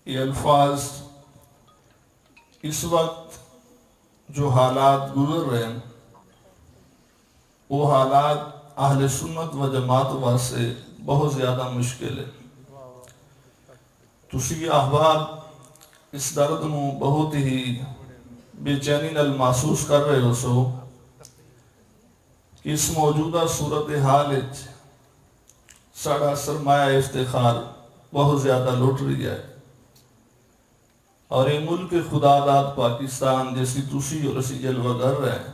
یہ الفاظ اس وقت جو حالات گزر رہے ہیں وہ حالات اہل سنت و جماعت واسطے بہت زیادہ مشکل ہے. تسی احباب اس درد نو بہت ہی بے چینی نال محسوس کر رہے ہو سو کہ اس موجودہ صورتحال ساڑا سرمایہ افتخار بہت زیادہ لٹ رہی ہے اور یہ ملک خدا داد پاکستان جیسی تسی اور اسی جلوہ گر رہے ہیں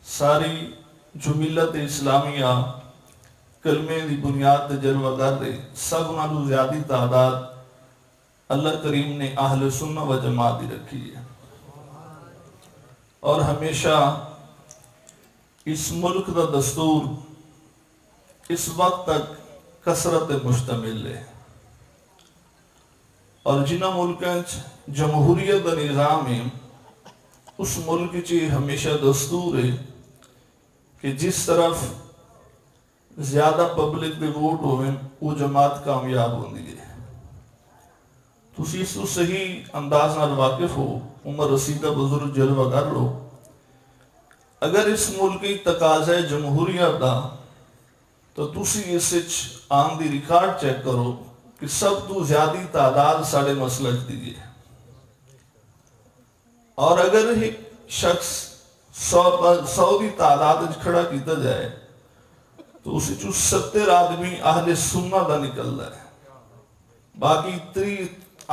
ساری جو ملت اسلامیہ کلمے دی بنیاد تے جلوہ گر رہے سب نالو زیادی تعداد اللہ کریم نے اہل سنہ و جماعت دی رکھی ہے اور ہمیشہ اس ملک دا دستور اس وقت تک کثرت مشتمل ہے اور جنہ ملکیں جمہوریت دا نظام ہے اس ملک چی ہمیشہ دستور ہے کہ جس طرف زیادہ پبلک دے ووٹ ہوئے وہ جماعت کامیاب ہوندی ہے. تسی اس کو صحیح انداز نال واقف ہو عمر رسیدہ بزرگ جلوہ گر لو اگر اس ملکی تقاضۂ جمہوریت دا تو تسی اس آن دی ریکارڈ چیک کرو کہ سب تو زیادی تعداد ساڑے مسلک دیئے اور اگر ایک شخص 100 دی تعداد کھڑا کیتا جائے تو اسی جو 70 آدمی اہل سنہ دا نکل ہے باقی 30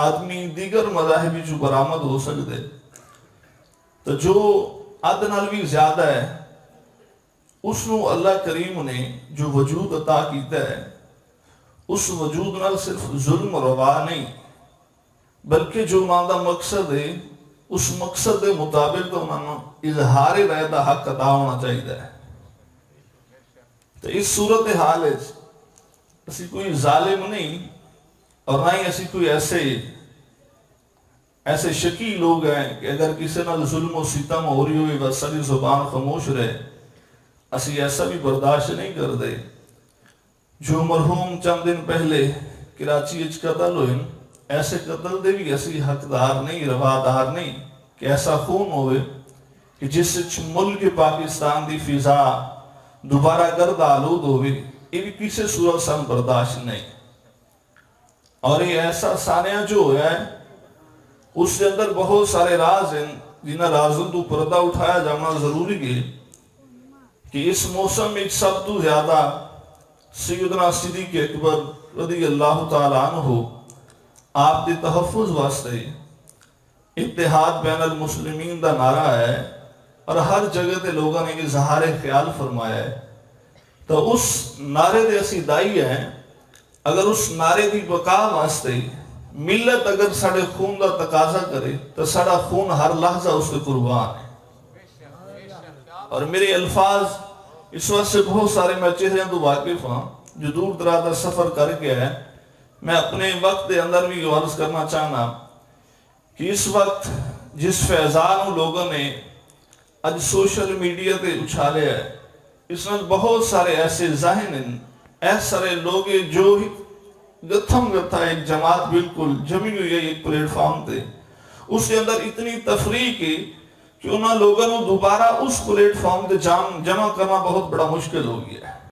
آدمی دیگر مذاہبی جو برآمد ہو سکتے تو جو عدنال بھی زیادہ ہے اس نو اللہ کریم نے جو وجود عطا کیتا ہے اس وجود نال صرف ظلم روا نہیں بلکہ جو ماندہ مقصد ہے اس مقصد دے مطابق تو انہوں اظہار رائے دا حق ادا ہونا چاہیے ہے. تو اس صورتحال ہے اسی کوئی ظالم نہیں اور نہ ہی ایسی کوئی ایسے شکی لوگ ہیں کہ اگر کسی نال ظلم و ستم ہو رہی ہوئی بس ساری زبان خاموش رہے اسی ایسا بھی برداشت نہیں کر دے. جو مرحوم چند دن پہلے کراچی اچ قتل ہوئے ایسے قتل دے بھی ایسی حقدار نہیں روادار نہیں کہ ایسا خون ہوئے کہ جس ملک پاکستان دی فضا دوبارہ گرد آلود ہوئے یہ بھی کسی صورت سے برداشت نہیں. اور یہ ایسا سانیہ جو ہے اس کے اندر بہت سارے راز ہیں جنہیں رازوں تو پردہ اٹھایا جانا ضروری ہے کہ اس موسم میں سب تو زیادہ سیدنا صدیق اکبر رضی اللہ تعالیٰ عنہ آپ دی تحفظ واسطے اتحاد بین المسلمین دا نعرہ ہے اور ہر جگہ تے لوگوں نے اظہار خیال فرمایا ہے. تو اس نعرے دے اسی دائی ہیں اگر اس نعرے دی بقا واسطے ملت اگر ساڑے خون دا تقاضا کرے تو ساڑا خون ہر لحظہ اس کے قربان ہے. اور میرے الفاظ اس وقت سے بہت سارے میں چہرے تو واقف ہوں جو دور دراز سفر کر کے ہے میں اپنے وقت دے اندر بھی عرض کرنا چاہنا کہ اس وقت جس فیضان لوگوں نے آج سوشل میڈیا تے اچھالے ہے اس میں بہت سارے ایسے ذہن ہیں ایسے سارے لوگ جو گتھم گتھا ایک جماعت بالکل جمی ہوئی ہے ایک پلیٹ فارم تے اس کے اندر اتنی تفریق ہے کہ انہاں لوگوں نے دوبارہ اس پلیٹ فارم تے جمع کرنا بہت بڑا مشکل ہو گیا ہے.